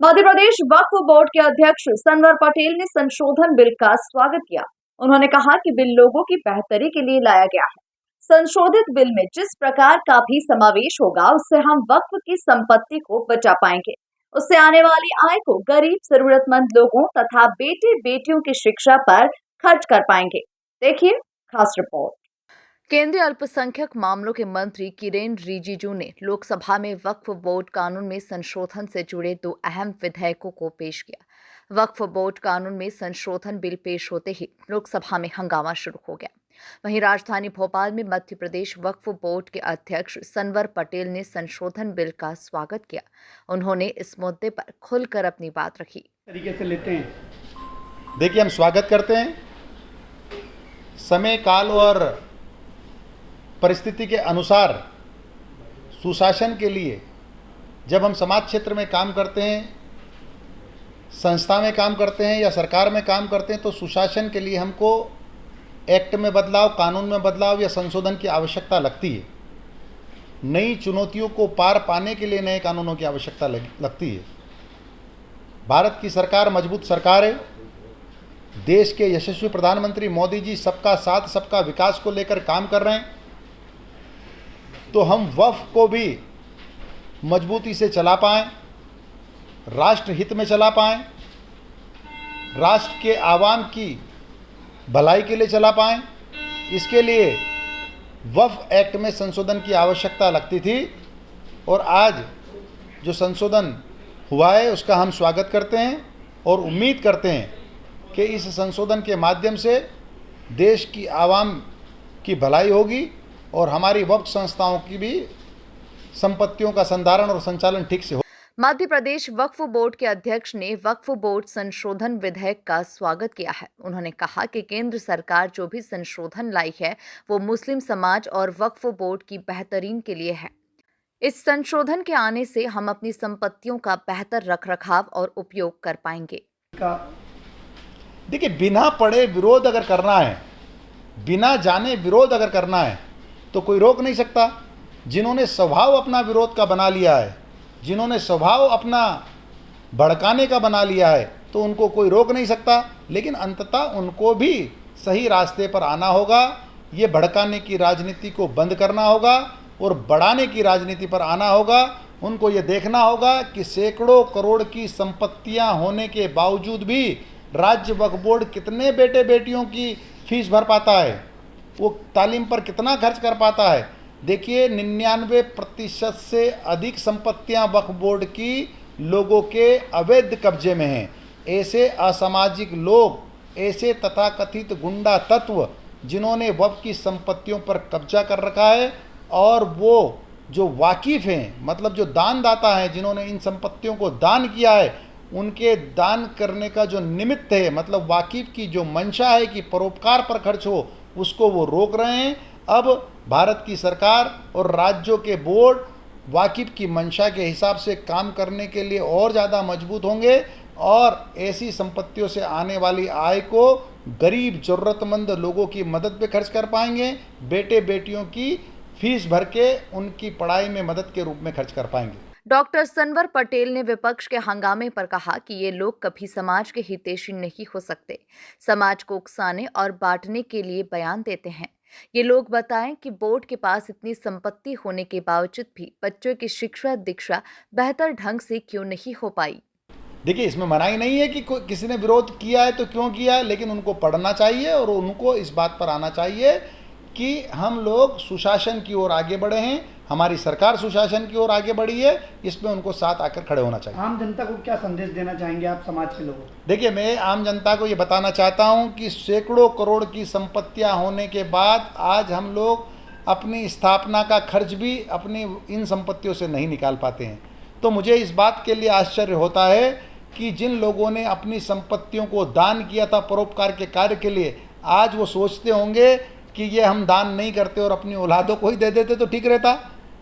मध्य प्रदेश वक्फ board के अध्यक्ष सनवर पटेल ने संशोधन बिल का स्वागत किया। उन्होंने कहा कि बिल लोगों की बेहतरी के लिए लाया गया है। संशोधित बिल में जिस प्रकार का भी समावेश होगा, उससे हम वक्फ की संपत्ति को बचा पाएंगे। उससे आने वाली आय को गरीब, जरूरतमंद लोगों तथा बेटे बेटियों की शिक्षा पर खर्च कर पाएंगे। देखिए खास रिपोर्ट। केंद्रीय अल्पसंख्यक मामलों के मंत्री किरेन रिजिजू ने लोकसभा में वक्फ बोर्ड कानून में संशोधन से जुड़े 2 अहम विधेयकों को पेश किया। वक्फ बोर्ड कानून में संशोधन बिल पेश होते ही लोकसभा में हंगामा शुरू हो गया। वहीं राजधानी भोपाल में मध्य प्रदेश वक्फ बोर्ड के अध्यक्ष सनवर पटेल ने संशोधन बिल का स्वागत किया। उन्होंने इस मुद्दे पर खुलकर अपनी बात रखी। तरीके से लेते हैं। देखिए, हम स्वागत करते हैं। समय काल और परिस्थिति के अनुसार सुशासन के लिए जब हम समाज क्षेत्र में काम करते हैं, संस्था में काम करते हैं या सरकार में काम करते हैं, तो सुशासन के लिए हमको एक्ट में बदलाव, कानून में बदलाव या संशोधन की आवश्यकता लगती है। नई चुनौतियों को पार पाने के लिए नए कानूनों की आवश्यकता लगती है। भारत की सरकार मजबूत सरकार है। देश के यशस्वी प्रधानमंत्री मोदी जी सबका साथ, सबका विकास को लेकर काम कर रहे हैं। तो हम वक्फ को भी मजबूती से चला पाएं, राष्ट्र हित में चला पाएं, राष्ट्र के आवाम की भलाई के लिए चला पाएं, इसके लिए वक्फ एक्ट में संशोधन की आवश्यकता लगती थी। और आज जो संशोधन हुआ है उसका हम स्वागत करते हैं और उम्मीद करते हैं कि इस संशोधन के माध्यम से देश की आवाम की भलाई होगी और हमारी वक्फ संस्थाओं की भी संपत्तियों का संधारण और संचालन ठीक से हो। मध्य प्रदेश वक्फ बोर्ड के अध्यक्ष ने वक्फ बोर्ड संशोधन विधेयक का स्वागत किया है। उन्होंने कहा कि केंद्र सरकार जो भी संशोधन लाई है वो मुस्लिम समाज और वक्फ बोर्ड की बेहतरीन के लिए है। इस संशोधन के आने से हम अपनी संपत्तियों का बेहतर रखरखाव और उपयोग कर पाएंगे। देखिए, बिना पढ़े विरोध अगर करना है, बिना जाने विरोध अगर करना है तो कोई रोक नहीं सकता। जिन्होंने स्वभाव अपना विरोध का बना लिया है, जिन्होंने स्वभाव अपना भड़काने का बना लिया है, तो उनको कोई रोक नहीं सकता। लेकिन अंततः उनको भी सही रास्ते पर आना होगा। ये भड़काने की राजनीति को बंद करना होगा और बढ़ाने की राजनीति पर आना होगा। उनको ये देखना होगा कि सैकड़ों करोड़ की संपत्तियां होने के बावजूद भी राज्य वक्फ बोर्ड कितने बेटे बेटियों की फीस भर पाता है, वो तालीम पर कितना खर्च कर पाता है। देखिए, 99% से अधिक संपत्तियां वक्फ बोर्ड की लोगों के अवैध कब्जे में हैं। ऐसे असामाजिक लोग, ऐसे तथाकथित गुंडा तत्व जिन्होंने वक्फ की संपत्तियों पर कब्जा कर रखा है, और वो जो वाकिफ़ हैं, मतलब जो दानदाता हैं, जिन्होंने इन संपत्तियों को दान किया है, उनके दान करने का जो निमित्त है, मतलब वाकिफ़ की जो मंशा है कि परोपकार पर खर्च हो, उसको वो रोक रहे हैं। अब भारत की सरकार और राज्यों के बोर्ड वाकिफ़ की मंशा के हिसाब से काम करने के लिए और ज़्यादा मजबूत होंगे और ऐसी संपत्तियों से आने वाली आय को गरीब, ज़रूरतमंद लोगों की मदद पे खर्च कर पाएंगे। बेटे बेटियों की फीस भर के उनकी पढ़ाई में मदद के रूप में खर्च कर पाएंगे। डॉक्टर सनवर पटेल ने विपक्ष के हंगामे पर कहा कि ये लोग कभी समाज के हितैषी नहीं हो सकते। समाज को उकसाने और बांटने के लिए बयान देते हैं। ये लोग बताएं कि बोर्ड के पास इतनी संपत्ति होने के बावजूद भी बच्चों की शिक्षा दीक्षा बेहतर ढंग से क्यों नहीं हो पाई। देखिए, इसमें मनाही नहीं है कि किसी ने विरोध किया है तो क्यों किया है, लेकिन उनको पढ़ना चाहिए और उनको इस बात पर आना चाहिए कि हम लोग सुशासन की ओर आगे बढ़े हैं, हमारी सरकार सुशासन की ओर आगे बढ़ी है। इसमें उनको साथ आकर खड़े होना चाहिए। आम जनता को क्या संदेश देना चाहेंगे आप, समाज के लोगों को? देखिए, मैं आम जनता को ये बताना चाहता हूँ कि सैकड़ों करोड़ की संपत्तियाँ होने के बाद आज हम लोग अपनी स्थापना का खर्च भी अपनी इन संपत्तियों से नहीं निकाल पाते हैं। तो मुझे इस बात के लिए आश्चर्य होता है कि जिन लोगों ने अपनी संपत्तियों को दान किया था परोपकार के कार्य के लिए, आज वो सोचते होंगे कि ये हम दान नहीं करते और अपनी औलादों को ही दे देते तो ठीक रहता।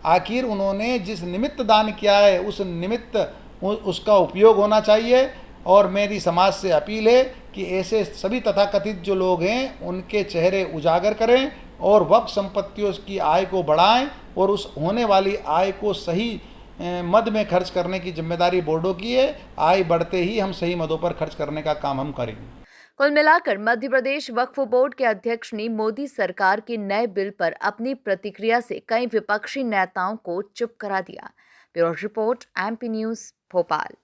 आखिर उन्होंने जिस निमित्त दान किया है उस निमित्त उसका उपयोग होना चाहिए। और मेरी समाज से अपील है कि ऐसे सभी तथाकथित जो लोग हैं उनके चेहरे उजागर करें और वक्फ संपत्तियों की आय को बढ़ाएं और उस होने वाली आय को सही मद में खर्च करने की जिम्मेदारी बोर्डों की है। आय बढ़ते ही हम सही मदों पर खर्च करने का काम हम करेंगे। कुल मिलाकर मध्य प्रदेश वक्फ बोर्ड के अध्यक्ष ने मोदी सरकार के नए बिल पर अपनी प्रतिक्रिया से कई विपक्षी नेताओं को चुप करा दिया। Bureau report, MP news, Bhopal.